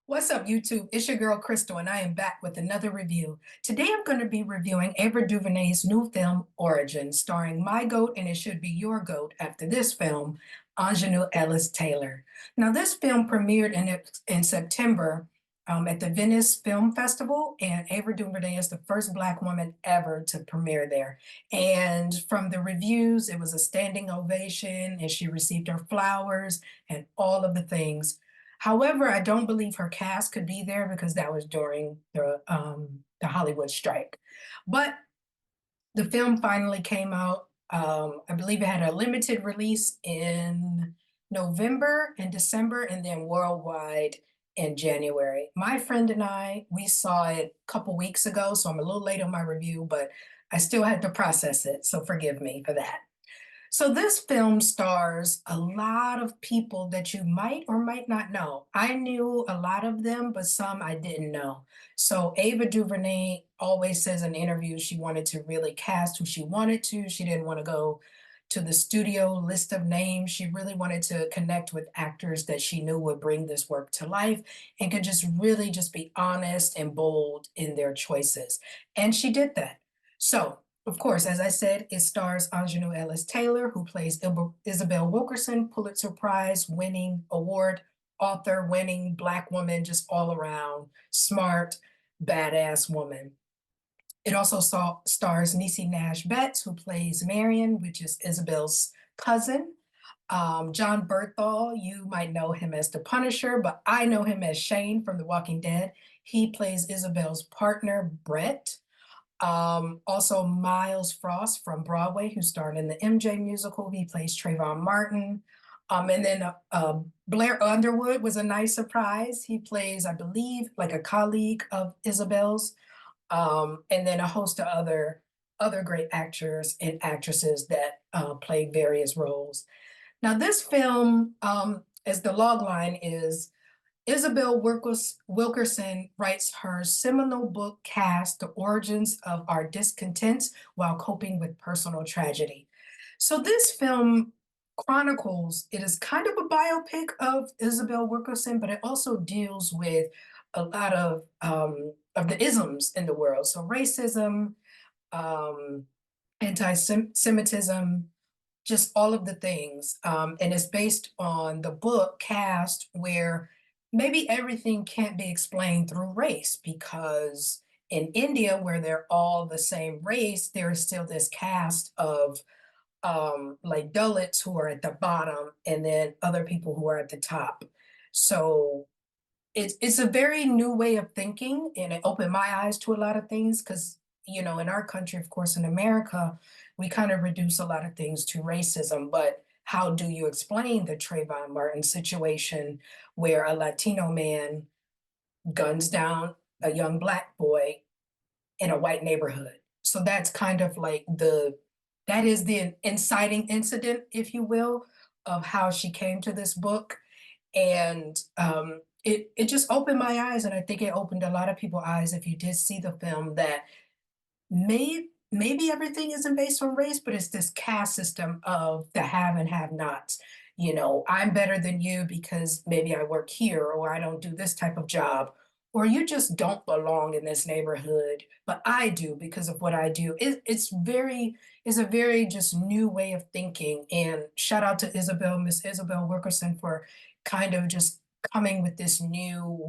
What's up, YouTube? It's your girl Crystal, and I am back with another review. Today I'm going to be reviewing Ava DuVernay's new film, Origin, starring my GOAT, and it should be your GOAT after this film, Aunjanue Ellis-Taylor. Now, this film premiered in September at the Venice Film Festival, and Ava DuVernay is the first Black woman ever to premiere there. And from the reviews, it was a standing ovation, and she received her flowers and all of the things. However, I don't believe her cast could be there because that was during the Hollywood strike. But the film finally came out. I believe it had a limited release in November and December, and then worldwide in January. My friend and we saw it a couple weeks ago, so I'm a little late on my review, but I still had to process it, so forgive me for that. So this film stars a lot of people that you might or might not know. I knew a lot of them, but some I didn't know. So Ava DuVernay always says in interviews she wanted to really cast who she wanted to. She didn't want to go to the studio list of names. She really wanted to connect with actors that she knew would bring this work to life and could just really just be honest and bold in their choices. And she did that. So of course, as I said, it stars Aunjanue Ellis-Taylor, who plays Isabel Wilkerson, Pulitzer Prize winning award, author winning Black woman, just all around smart, badass woman. It also stars Niecy Nash-Betts, who plays Marion, which is Isabel's cousin. John Berthal, you might know him as the Punisher, but I know him as Shane from The Walking Dead. He plays Isabel's partner, Brett. Also Miles Frost from Broadway, who starred in the MJ musical. He plays Trayvon Martin. And then Blair Underwood was a nice surprise. He plays, I believe, like a colleague of Isabel's. And then a host of other great actors and actresses that play various roles. Now, this film, as the log line is, Isabel Wilkerson writes her seminal book cast, The Origins of Our Discontents While Coping with Personal Tragedy. So this film chronicles, it is kind of a biopic of Isabel Wilkerson, but it also deals with a lot of the isms in the world. So racism, um, anti-Semitism, just all of the things. And it's based on the book Caste, where maybe everything can't be explained through race because in India, where they're all the same race, there is still this caste of like Dalits who are at the bottom and then other people who are at the top. So it's a very new way of thinking, and it opened my eyes to a lot of things because, you know, in our country, of course, in America, we kind of reduce a lot of things to racism. But how do you explain the Trayvon Martin situation where a Latino man guns down a young Black boy in a white neighborhood? So that's kind of like that is the inciting incident, if you will, of how she came to this book. And it just opened my eyes, and I think it opened a lot of people's eyes if you did see the film that maybe everything isn't based on race, but it's this caste system of the have and have nots. You know, I'm better than you because maybe I work here or I don't do this type of job, or you just don't belong in this neighborhood, but I do because of what I do. It's a very just new way of thinking. And shout out to Miss Isabel Wilkerson, for kind of just coming with this new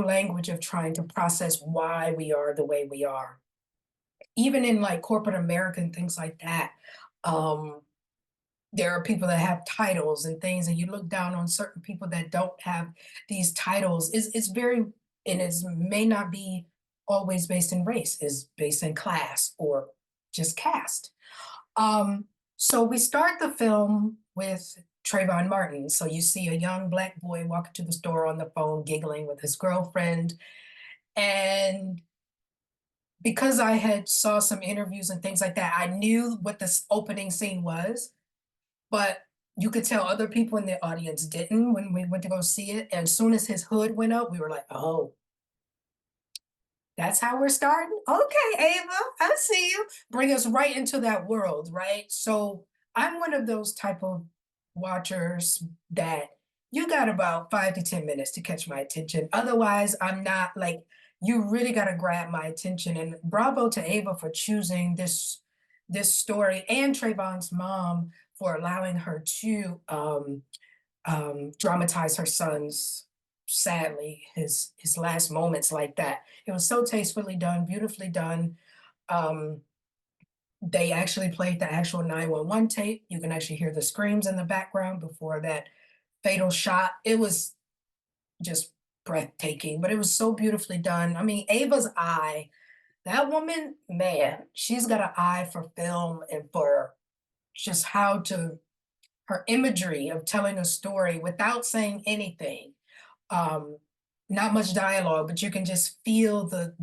language of trying to process why we are the way we are. Even in like corporate America and things like that, um, there are people that have titles and things, and you look down on certain people that don't have these titles. It's very, and it may not be always based in race, is based in class or just caste. So we start the film with Trayvon Martin. So you see a young Black boy walking to the store on the phone, giggling with his girlfriend. And because I had saw some interviews and things like that, I knew what this opening scene was, but you could tell other people in the audience didn't when we went to go see it. And as soon as his hood went up, we were like, oh, that's how we're starting? Okay, Ava, I see you. Bring us right into that world, right? So I'm one of those type of watchers that You got about 5 to 10 minutes to catch my attention. Otherwise, I'm not like, you really got to grab my attention. And bravo to Ava for choosing this story, and Trayvon's mom for allowing her to dramatize her son's, sadly, his last moments like that. It was so tastefully done, beautifully done. Um, they actually played the actual 911 tape. You can actually hear the screams in the background before that fatal shot. It was just breathtaking, but it was so beautifully done. I mean, Ava's eye, that woman, man, she's got an eye for film and for just how to, her imagery of telling a story without saying anything. um, Not much dialogue, but you can just feel the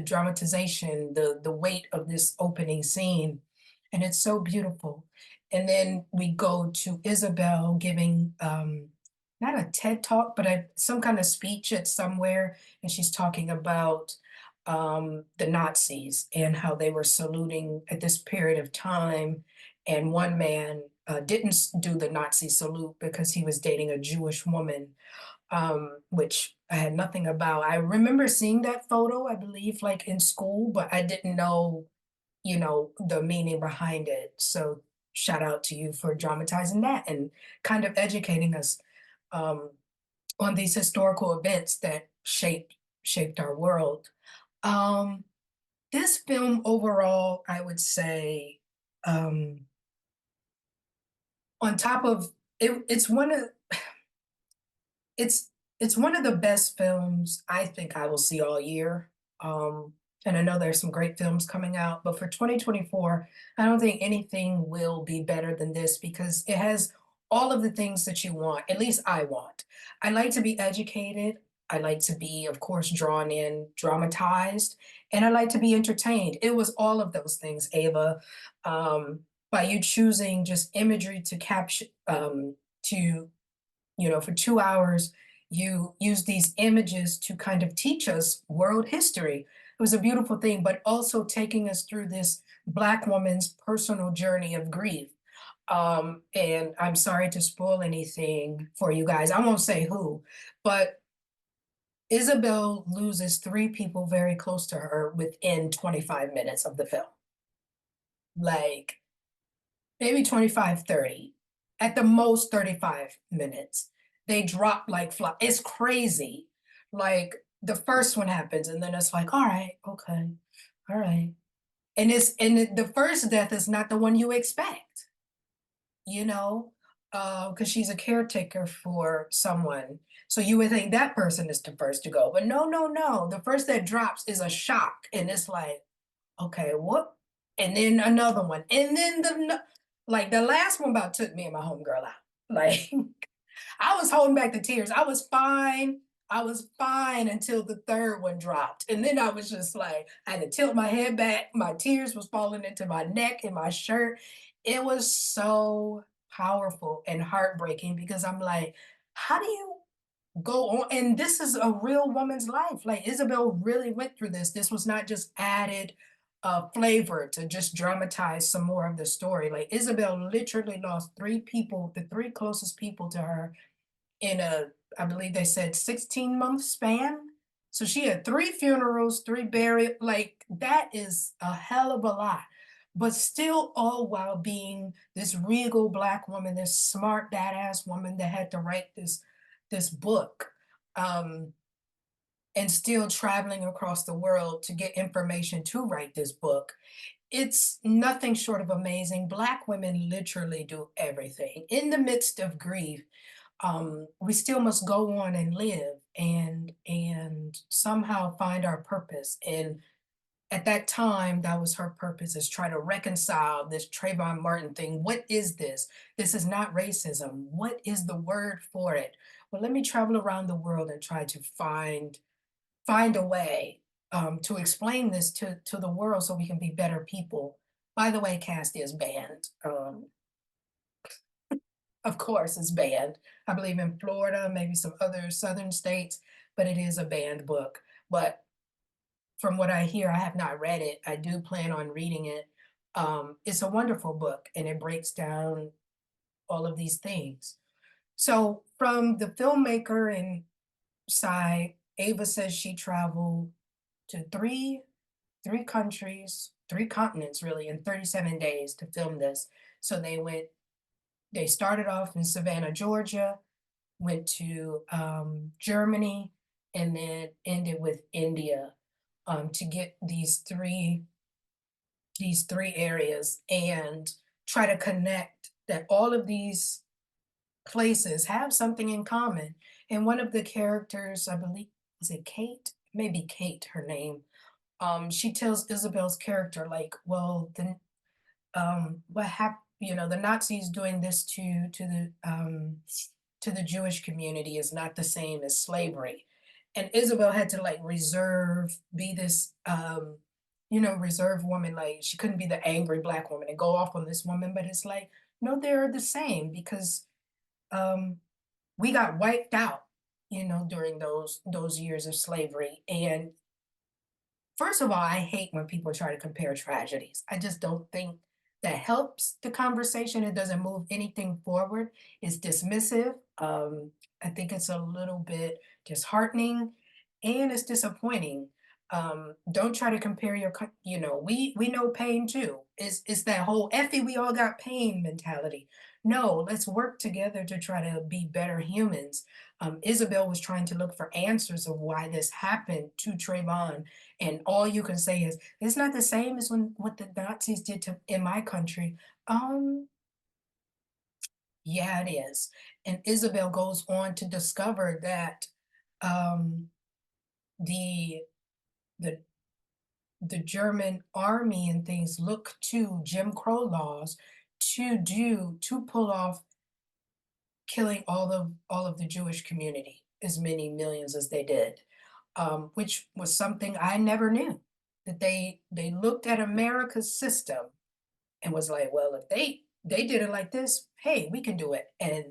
dramatization, the weight of this opening scene, and it's so beautiful. And then we go to Isabel giving not a TED talk, but some kind of speech at somewhere, and she's talking about the Nazis and how they were saluting at this period of time, and one man didn't do the Nazi salute because he was dating a Jewish woman, which I had nothing about. I remember seeing that photo, I believe, like in school, but I didn't know, the meaning behind it. So shout out to you for dramatizing that and kind of educating us um, on these historical events that shaped our world. Um, this film overall, I would say, um, on top of it, it's it's one of the best films I think I will see all year. Um, and I know there's some great films coming out, but for 2024, I don't think anything will be better than this because it has all of the things that you want. At least I want. I like to be educated. I like to be, of course, drawn in, dramatized, and I like to be entertained. It was all of those things, Ava. By you choosing just imagery to capture, to for 2 hours, you use these images to kind of teach us world history. It was a beautiful thing, but also taking us through this Black woman's personal journey of grief. And I'm sorry to spoil anything for you guys. I won't say who, but Isabel loses three people very close to her within 25 minutes of the film. Like, maybe 25, 30, at the most 35 minutes. They drop like fly. It's crazy. Like the first one happens, and then it's like, all right, okay, all right. The first death is not the one you expect, you know, because she's a caretaker for someone. So you would think that person is the first to go. But no, no, no. The first that drops is a shock. And it's like, okay, what? And then another one. And then like the last one about took me and my homegirl out. Like I was holding back the tears. I was fine. I was fine until the third one dropped. And then I was just like, I had to tilt my head back. My tears was falling into my neck and my shirt. It was so powerful and heartbreaking because I'm like, how do you go on? And this is a real woman's life. Like Isabel really went through this. This was not just added flavor to just dramatize some more of the story. Like Isabel literally lost three people, the three closest people to her in I believe they said 16-month span. So she had three funerals, three burial. Like that is a hell of a lot. But still, all while being this regal Black woman, this smart, badass woman that had to write this book, um, and still traveling across the world to get information to write this book. It's nothing short of amazing. Black women literally do everything. In the midst of grief, we still must go on and live and somehow find our purpose. And at that time, that was her purpose, is try to reconcile this Trayvon Martin thing. What is this? This is not racism. What is the word for it? Well, let me travel around the world and try to find a way to explain this to the world so we can be better people. By the way, cast is banned. Of course, it's banned. I believe in Florida, maybe some other southern states, but it is a banned book. But from what I hear, I have not read it. I do plan on reading it. It's a wonderful book and it breaks down all of these things. So from the filmmaker and side, Ava says she traveled to three countries, three continents really, in 37 days to film this. So they started off in Savannah, Georgia, went to Germany, and then ended with India to get these three areas and try to connect that all of these places have something in common. And one of the characters, I believe, is it Kate? Maybe Kate, her name. She tells Isabel's character, like, well, the what happened, the Nazis doing this to the Jewish community is not the same as slavery. And Isabel had to like be this reserved woman, like she couldn't be the angry black woman and go off on this woman, but it's like, no, they're the same because um we got wiped out, during those years of slavery. And first of all, I hate when people try to compare tragedies. I just don't think that helps the conversation. It doesn't move anything forward. It's dismissive. I think it's a little bit disheartening and it's disappointing. Don't try to compare we know pain too. It's that whole Effie, we all got pain mentality. No, let's work together to try to be better humans. Isabel was trying to look for answers of why this happened to Trayvon, and all you can say is, "It's not the same as when what the Nazis did to in my country." Um, yeah, it is. And Isabel goes on to discover that um, the the the German army and things look to Jim Crow laws to pull off killing all of the Jewish community, as many millions as they did, which was something I never knew. That they looked at America's system and was like, well, if they did it like this, hey, we can do it, and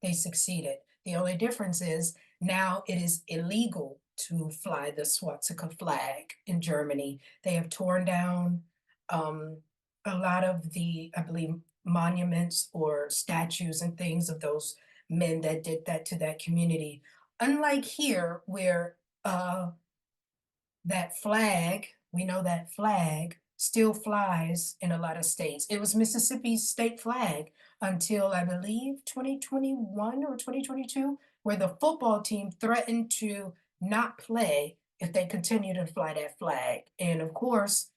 they succeeded. The only difference is now it is illegal to fly the swastika flag in Germany. They have torn down um, a lot of the, I believe, monuments or statues and things of those men that did that to that community. Unlike here, where that flag, we know that flag still flies in a lot of states. It was Mississippi's state flag until I believe 2021 or 2022, where the football team threatened to not play if they continue to fly that flag. And of course,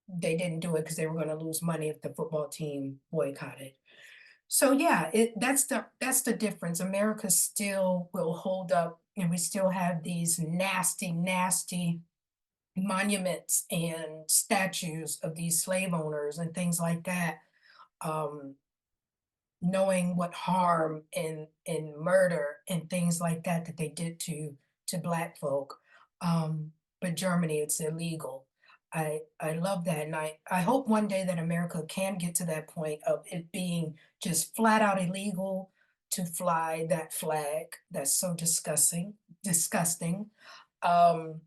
they didn't do it because they were going to lose money if the football team boycotted. So yeah, that's the difference. America still will hold up, and we still have these nasty, nasty monuments and statues of these slave owners and things like that, um, knowing what harm and murder and things like that that they did to black folk. But Germany, it's illegal. I love that, and I hope one day that America can get to that point of it being just flat out illegal to fly that flag. That's so disgusting. Um,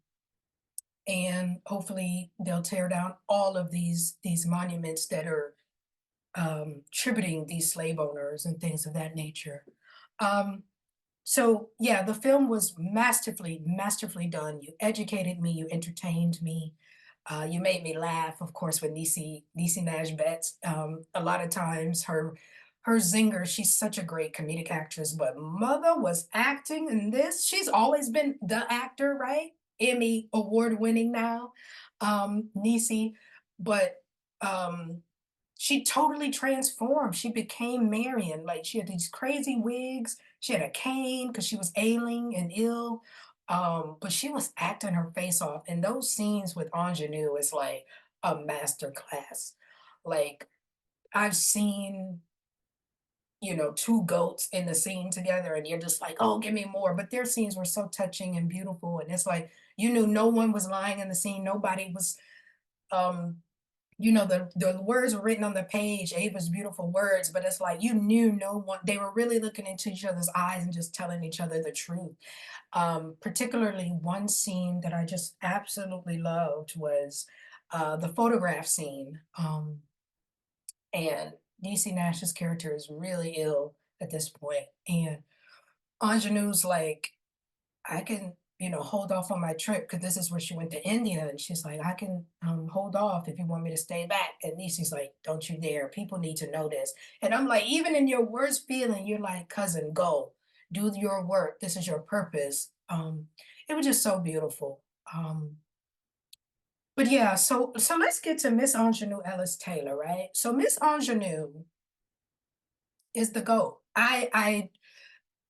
and hopefully they'll tear down all of these monuments that are tributing these slave owners and things of that nature. Um, so yeah, the film was masterfully done. You educated me, you entertained me, you made me laugh, of course, with Niecy Nash Betts. A lot of times her zinger, she's such a great comedic actress, but mother was acting in this. She's always been the actor, right? Emmy award winning now, Niecy, but um she totally transformed. She became Marion. Like she had these crazy wigs. She had a cane because she was ailing and ill. But she was acting her face off. And those scenes with Ingenue is like a master class. Like I've seen, two goats in the scene together, and you're just like, oh, give me more. But their scenes were so touching and beautiful. And it's like you knew no one was lying in the scene. Nobody was um the words were written on the page, Ava's beautiful words, but it's like you knew no one, they were really looking into each other's eyes and just telling each other the truth. Particularly one scene that I just absolutely loved was the photograph scene. And DC Nash's character is really ill at this point, and Ingenue's like, I can, hold off on my trip because this is where she went to India. And she's like, I can hold off if you want me to stay back. And Nisi's like, don't you dare. People need to know this. And I'm like, even in your worst feeling, you're like, cousin, go. Do your work. This is your purpose. It was just so beautiful. But yeah, so let's get to Miss Aunjanue Ellis-Taylor, right? So Miss Aunjanue is the GOAT. I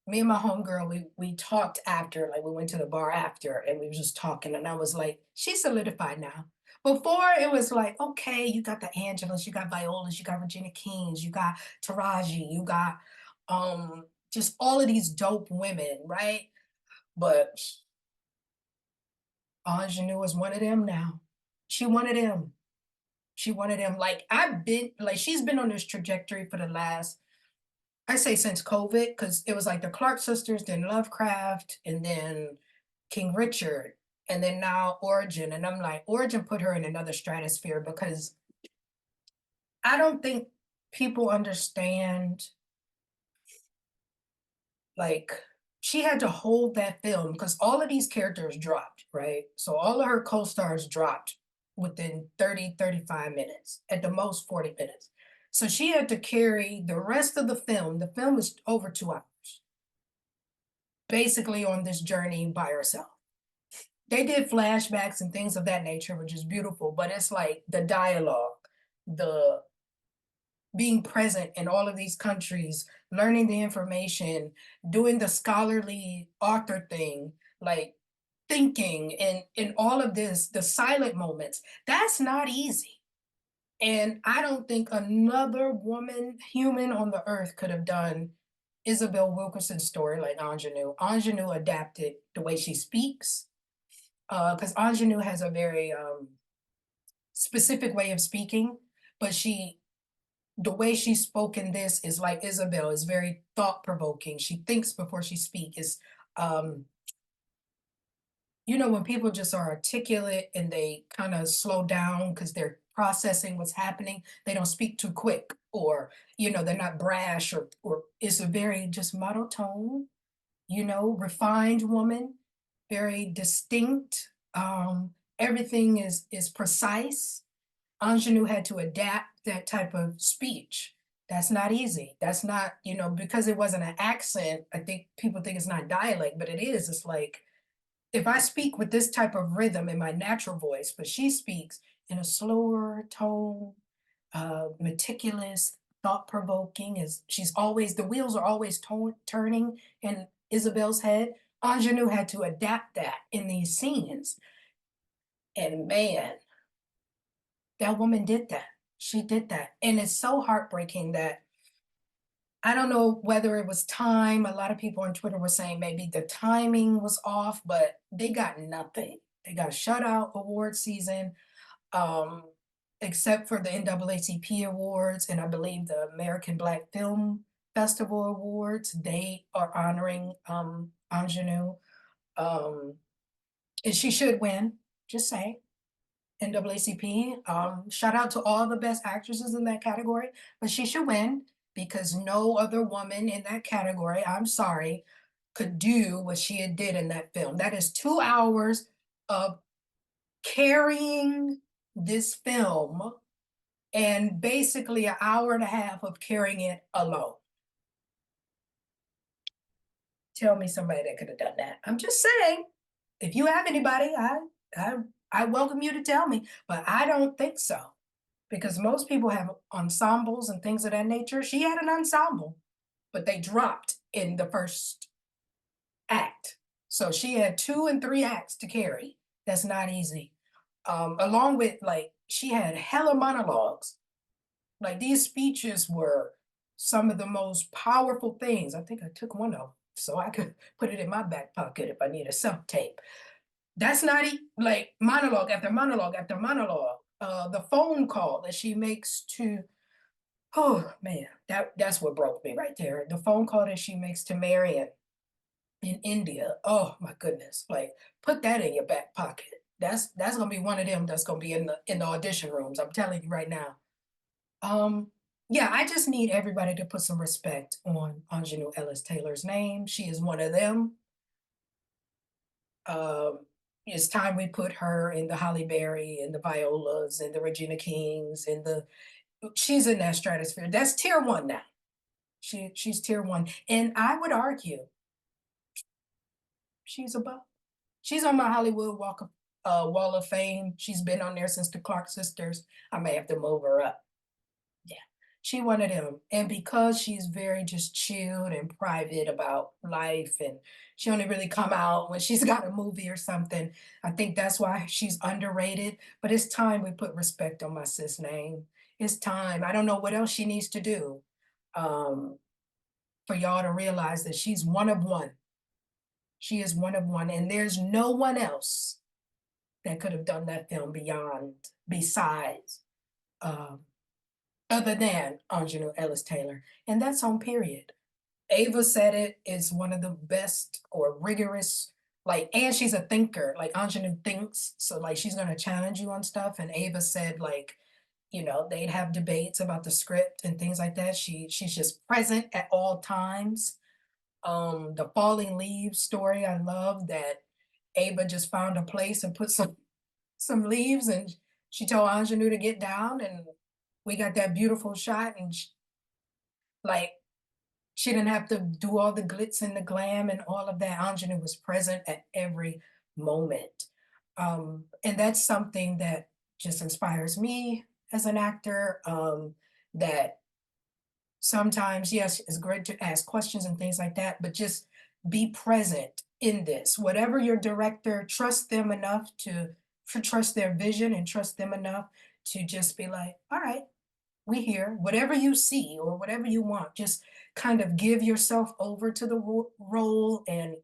me and my homegirl, we talked after, like we went to the bar after and we were just talking, and I was like, she's solidified now. Before it was like, okay, you got the Angelas, you got Violas, you got Regina Kings, you got Taraji, you got just all of these dope women, right? But Ingenue is one of them now. She one of them. She one of them. Like I've been like she's been on this trajectory for the last, I say since COVID, because it was like the Clark sisters, then Lovecraft, and then King Richard, and then now Origin. And I'm like, Origin put her in another stratosphere because I don't think people understand, like, she had to hold that film because all of these characters dropped, right? So all of her co-stars dropped within 30, 35 minutes, at the most 40 minutes. So she had to carry the rest of the film. The film is over 2 hours, basically on this journey by herself. They did flashbacks and things of that nature, which is beautiful, but it's like the dialogue, the being present in all of these countries, learning the information, doing the scholarly author thing, like thinking and in all of this, the silent moments, that's not easy. And I don't think another woman, human on the earth could have done Isabel Wilkerson's story like Ingenue. Ingenue adapted the way she speaks, because Ingenue has a very specific way of speaking, but the way she spoke in this is like Isabel, is very thought provoking. She thinks before she speaks. Is um, when people just are articulate and they kind of slow down because they're processing what's happening, they don't speak too quick, or they're not brash, or it's a very just monotone, refined woman, very distinct. Everything is precise. Ingenue had to adapt that type of speech. That's not easy. That's not, because it wasn't an accent. I think people think it's not dialect, but it is. It's like if I speak with this type of rhythm in my natural voice, but she speaks in a slower tone, meticulous, thought provoking. Is she's always the wheels are always turning in Isabel's head. Ingenue had to adapt that in these scenes, and man, that woman did that. She did that. And it's so heartbreaking that I don't know whether it was time. A lot of people on Twitter were saying maybe the timing was off, but they got nothing. They got shut out award season, um, except for the NAACP awards and I believe the American Black Film Festival awards. They are honoring Ingenue. Um, and she should win, just saying. NAACP. Shout out to all the best actresses in that category, but she should win because no other woman in that category, I'm sorry, could do what she did in that film. That is 2 hours of carrying this film and basically an hour and a half of carrying it alone. Tell me somebody that could have done that. I'm just saying, if you have anybody, I I welcome you to tell me, but I don't think so. Because most people have ensembles and things of that nature. She had an ensemble, but they dropped in the first act. So she had 2 and 3 acts to carry. That's not easy. Along with like she had hella monologues. Like these speeches were some of the most powerful things. I think I took one of them so I could put it in my back pocket if I need a self tape. That's not like monologue after monologue after monologue. The phone call that she makes to, oh man, that's what broke me right there. The phone call that she makes to Marion in India. Oh my goodness. Like put that in your back pocket. That's gonna be one of them that's gonna be in the audition rooms. I'm telling you right now. Um, Yeah, I just need everybody to put some respect on Aunjanue Ellis-Taylor's name. She is one of them. Um, it's time we put her in the Holly Berry and the Violas and the Regina Kings and the she's in that stratosphere. That's tier 1 now. She's tier 1, and I would argue she's above. She's on my Hollywood Wall of Fame. She's been on there since the Clark sisters. I may have to move her up. Yeah. She one of them, and because she's very just chilled and private about life, and she only really come out when she's got a movie or something, I think that's why she's underrated, but it's time we put respect on my sis' name. It's time. I don't know what else she needs to do, um, for y'all to realize that she's one of one. She is one of one, and there's no one else that could have done that film besides, um, other than Aunjanue Ellis-Taylor, and that's on period. Ava said it is one of the best or rigorous, like, and she's a thinker. Like Aunjanue thinks, so like she's gonna challenge you on stuff. And Ava said, like, they'd have debates about the script and things like that. She's just present at all times. The falling leaves story, I love that Ava just found a place and put some leaves, and she told Aunjanue to get down, and we got that beautiful shot, and like she didn't have to do all the glitz and the glam and all of that. Aunjanue was present at every moment. And that's something that just inspires me as an actor. That sometimes, yes, it's great to ask questions and things like that, but just be present in this. Whatever your director, trust them enough to trust their vision and trust them enough to just be like, all right, we here. Whatever you see or whatever you want, just kind of give yourself over to the role and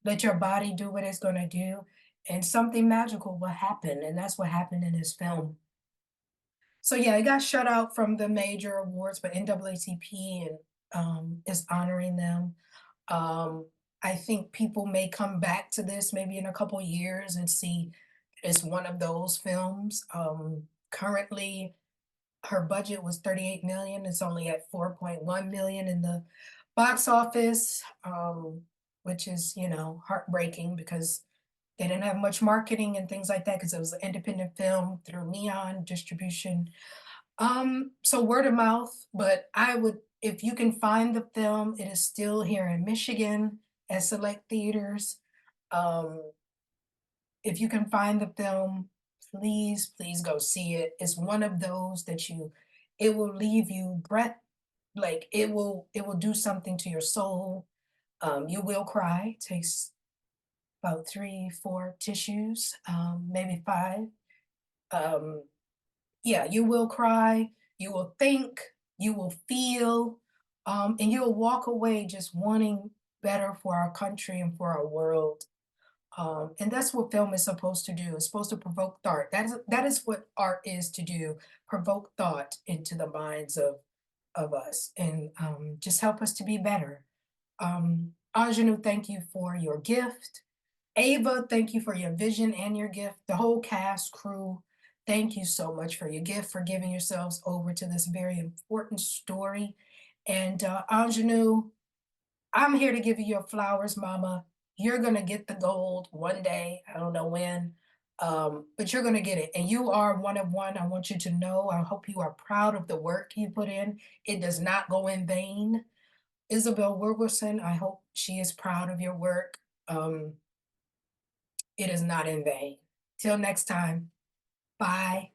let your body do what it's going to do. And something magical will happen. And that's what happened in this film. So yeah, it got shut out from the major awards, but NAACP and is honoring them. Um, I think people may come back to this maybe in a couple years and see it's one of those films. Currently, her budget was 38 million. It's only at 4.1 million in the box office, which is, heartbreaking because they didn't have much marketing and things like that because it was an independent film through Neon distribution. So word of mouth, but I would, if you can find the film, it is still here in Michigan at select theaters. Um, if you can find the film, please, please go see it. It's one of those that it will leave you like it will do something to your soul. You will cry. It takes about 3, 4 tissues, maybe 5. Um, yeah, you will cry, you will think, you will feel, and you'll walk away just wanting better for our country and for our world. And that's what film is supposed to do. It's supposed to provoke thought. That is what art is to do, provoke thought into the minds of us and just help us to be better. Anjanou, thank you for your gift. Ava, thank you for your vision and your gift. The whole cast, crew, thank you so much for your gift, for giving yourselves over to this very important story. And Anjanou, I'm here to give you your flowers, Mama. You're gonna get the gold one day. I don't know when, but you're gonna get it. And you are one of one. I want you to know. I hope you are proud of the work you put in. It does not go in vain. Isabel Wilkerson, I hope she is proud of your work. It is not in vain. Till next time, bye.